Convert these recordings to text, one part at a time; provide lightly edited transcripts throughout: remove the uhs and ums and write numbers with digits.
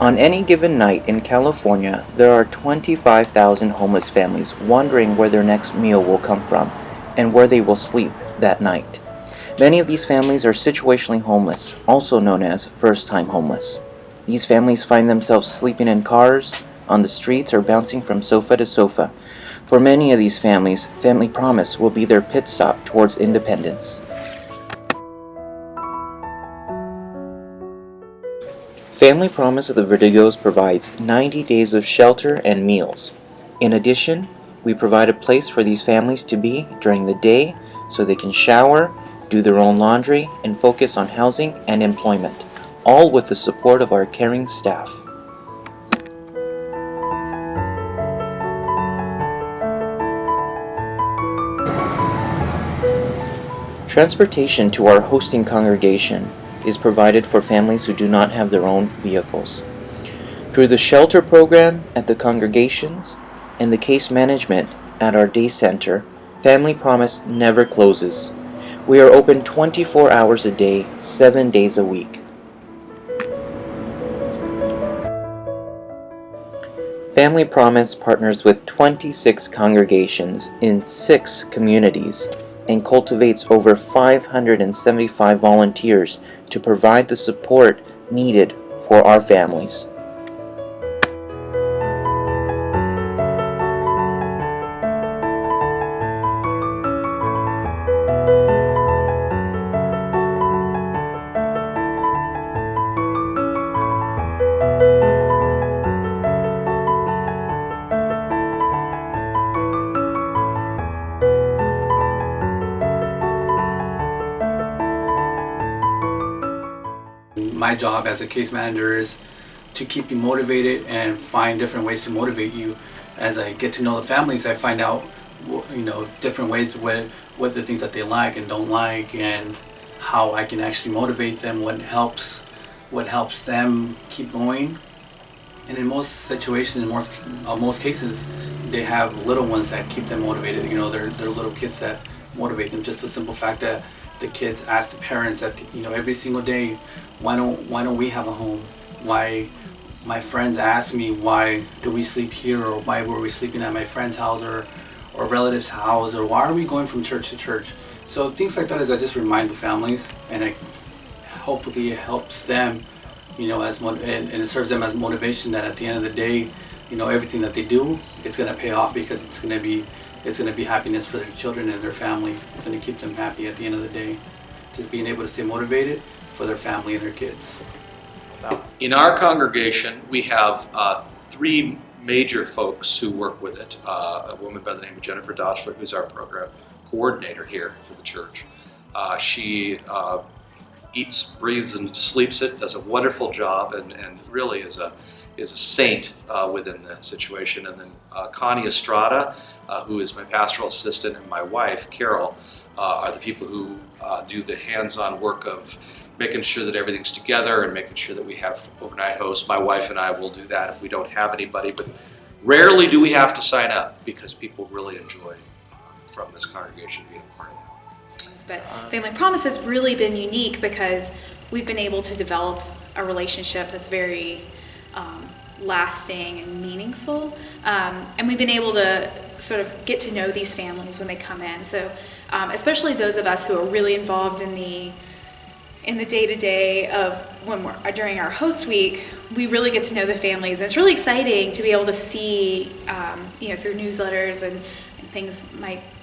On any given night in California, there are 25,000 homeless families wondering where their next meal will come from and where they will sleep that night. Many of these families are situationally homeless, also known as first-time homeless. These families find themselves sleeping in cars, on the streets, or bouncing from sofa to sofa. For many of these families, Family Promise will be their pit stop towards independence. Family Promise of the Verdugos provides 90 days of shelter and meals. In addition, we provide a place for these families to be during the day so they can shower, do their own laundry, and focus on housing and employment, all with the support of our caring staff. Transportation to our hosting congregation is provided for families who do not have their own vehicles. Through the shelter program at the congregations and the case management at our day center, Family Promise never closes. We are open 24 hours a day, 7 days a week. Family Promise partners with 26 congregations in 6 communities and cultivates over 575 volunteers to provide the support needed for our families. My job as a case manager is to keep you motivated and find different ways to motivate you. As I get to know the families, I find out, different ways what the things that they like and don't like, and how I can actually motivate them. What helps them keep going. And in most situations, in most cases, they have little ones that keep them motivated. They're little kids that motivate them. Just the simple fact that the kids ask the parents that every single day, why don't we have a home? Why my friends ask me, why do we sleep here, or why were we sleeping at my friend's house or relative's house, or why are we going from church to church? So things like that is I just remind the families, and hopefully it helps them, and it serves them as motivation that at the end of the day, everything that they do, it's going to pay off, because it's going to be happiness for their children and their family. It's going to keep them happy at the end of the day. Just being able to stay motivated for their family and their kids. In our congregation, we have 3 major folks who work with it. A woman by the name of Jennifer Dotchler, who's our program coordinator here for the church. She eats, breathes, and sleeps it, does a wonderful job, and really is a saint within the situation. And then Connie Estrada, who is my pastoral assistant, and my wife, Carol, are the people who do the hands-on work of making sure that everything's together and making sure that we have overnight hosts. My wife and I will do that if we don't have anybody, but rarely do we have to sign up, because people really enjoy from this congregation being a part of that. But Family Promise has really been unique because we've been able to develop a relationship that's very lasting and meaningful, and we've been able to sort of get to know these families when they come in. So especially those of us who are really involved in the day-to-day of when we're during our host week, we really get to know the families. And it's really exciting to be able to see, through newsletters and things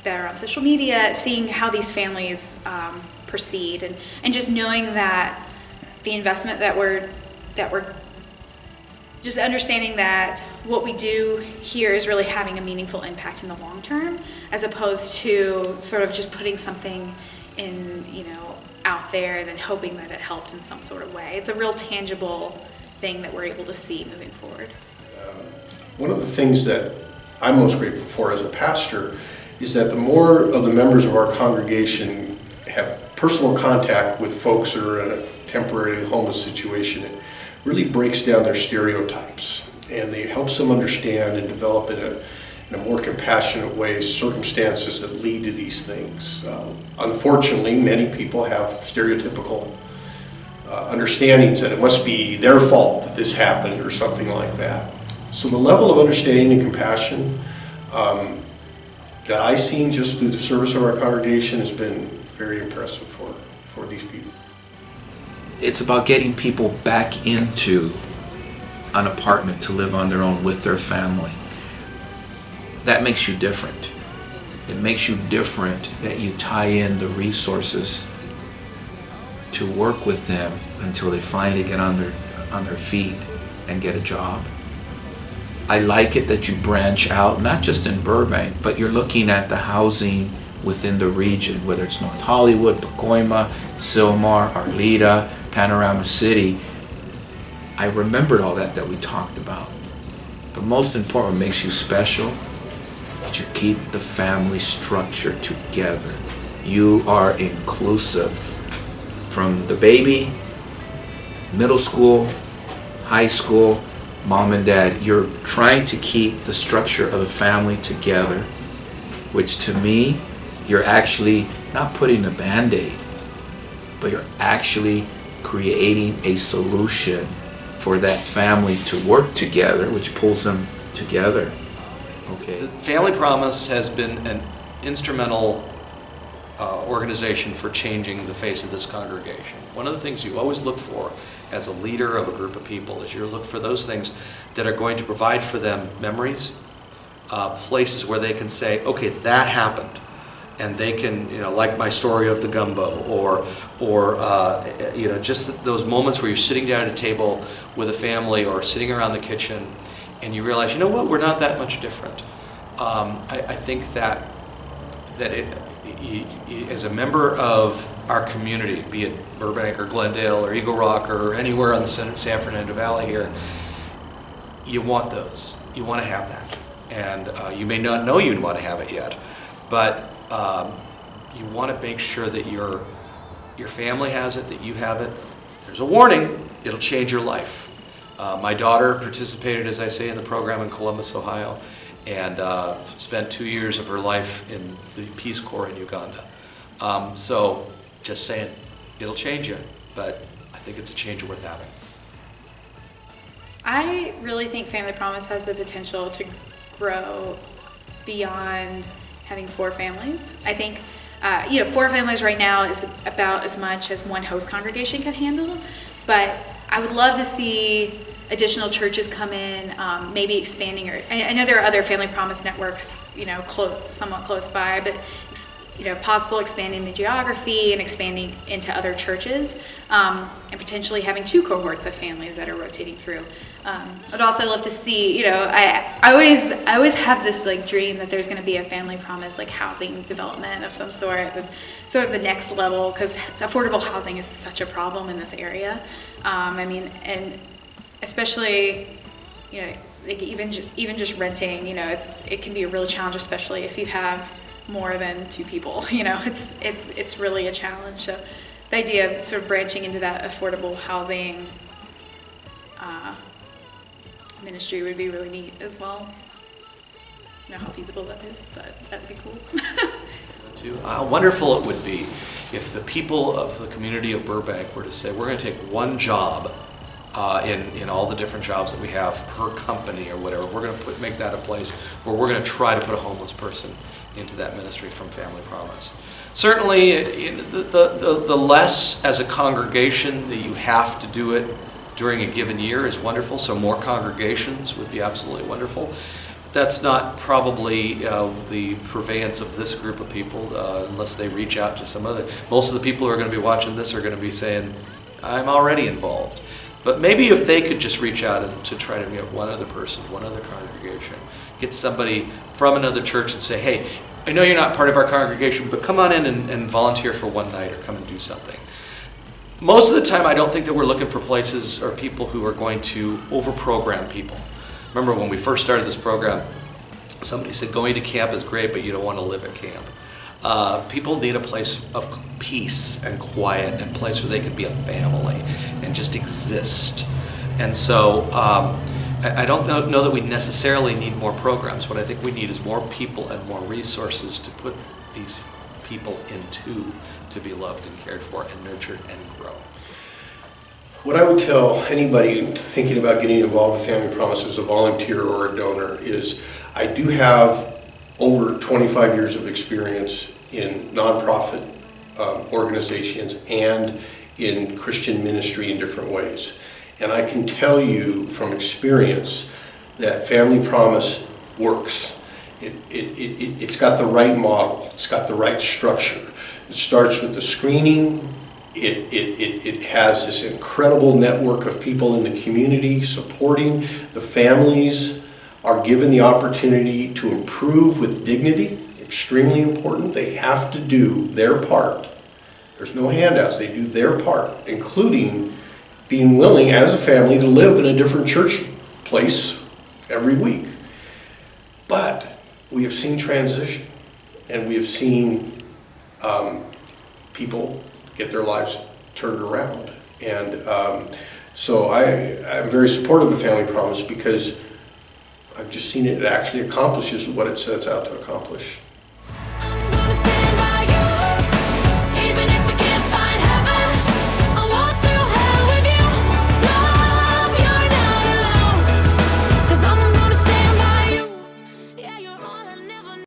that are on social media, seeing how these families proceed, and just knowing that the investment that we're just understanding that what we do here is really having a meaningful impact in the long term, as opposed to sort of just putting something in, out there and then hoping that it helps in some sort of way. It's a real tangible thing that we're able to see moving forward. One of the things that I'm most grateful for as a pastor is that the more of the members of our congregation have personal contact with folks who are in a temporary homeless situation, it really breaks down their stereotypes, and it helps them understand and develop in a more compassionate way circumstances that lead to these things. Unfortunately, many people have stereotypical understandings that it must be their fault that this happened or something like that. So the level of understanding and compassion that I've seen just through the service of our congregation has been very impressive for these people. It's about getting people back into an apartment to live on their own with their family. That makes you different. It makes you different that you tie in the resources to work with them until they finally get on their feet and get a job. I like it that you branch out, not just in Burbank, but you're looking at the housing within the region, whether it's North Hollywood, Pacoima, Sylmar, Arleta, Panorama City. I remembered all that we talked about. But most important, what makes you special, that you keep the family structure together. You are inclusive. From the baby, middle school, high school, mom and dad, you're trying to keep the structure of the family together, which to me, you're actually not putting a Band-Aid, but you're actually creating a solution for that family to work together, which pulls them together. Okay. The Family Promise has been an instrumental organization for changing the face of this congregation. One of the things you always look for as a leader of a group of people is you look for those things that are going to provide for them memories, places where they can say, okay, that happened. And they can, like my story of the gumbo, or just those moments where you're sitting down at a table with a family or sitting around the kitchen and you realize, you know what, we're not that much different. I think that as a member of our community, be it Burbank or Glendale or Eagle Rock or anywhere on the San Fernando Valley here, you want those. You want to have that. And you may not know you want to have it yet, but you want to make sure that your family has it, that you have it. There's a warning, it'll change your life. My daughter participated, as I say, in the program in Columbus, Ohio, and spent 2 years of her life in the Peace Corps in Uganda. So, just saying, it'll change you, but I think it's a change worth having. I really think Family Promise has the potential to grow beyond having 4 families. I think 4 families right now is about as much as one host congregation can handle, but I would love to see additional churches come in, maybe expanding. Or I know there are other Family Promise networks, somewhat close by, but possible expanding the geography and expanding into other churches, and potentially having 2 cohorts of families that are rotating through. I'd also love to see, I always have this dream that there's going to be a Family Promise housing development of some sort that's sort of the next level, because affordable housing is such a problem in this area. And especially, even just renting, it can be a real challenge, especially if you have more than 2 people. It's really a challenge. So the idea of sort of branching into that affordable housing ministry would be really neat as well. I don't know how feasible that is, but that would be cool. How wonderful it would be if the people of the community of Burbank were to say, we're going to take one job in all the different jobs that we have per company or whatever. We're going to make that a place where we're going to try to put a homeless person into that ministry from Family Promise. Certainly, the less as a congregation that you have to do it during a given year is wonderful, so more congregations would be absolutely wonderful. That's not probably the purveyance of this group of people unless they reach out to some other. Most of the people who are going to be watching this are going to be saying, I'm already involved. But maybe if they could just reach out to try to meet one other person, one other congregation, get somebody from another church and say, hey, I know you're not part of our congregation, but come on in and volunteer for one night or come and do something. Most of the time, I don't think that we're looking for places or people who are going to over-program people. Remember when we first started this program, somebody said going to camp is great, but you don't want to live at camp. People need a place of peace and quiet and a place where they can be a family and just exist. And so I don't know that we necessarily need more programs. What I think we need is more people and more resources to put these people into, to be loved and cared for and nurtured and grow. What I would tell anybody thinking about getting involved with Family Promise as a volunteer or a donor is I do have over 25 years of experience in nonprofit organizations and in Christian ministry in different ways. And I can tell you from experience that Family Promise works. It's got the right model. It's got the right structure. It starts with the screening. It has this incredible network of people in the community supporting. The families are given the opportunity to improve with dignity. Extremely important. They have to do their part. There's no handouts. They do their part, including being willing as a family to live in a different church place every week. But we have seen transition, and we have seen people get their lives turned around. And so I'm very supportive of Family Promise because I've just seen it actually accomplishes what it sets out to accomplish.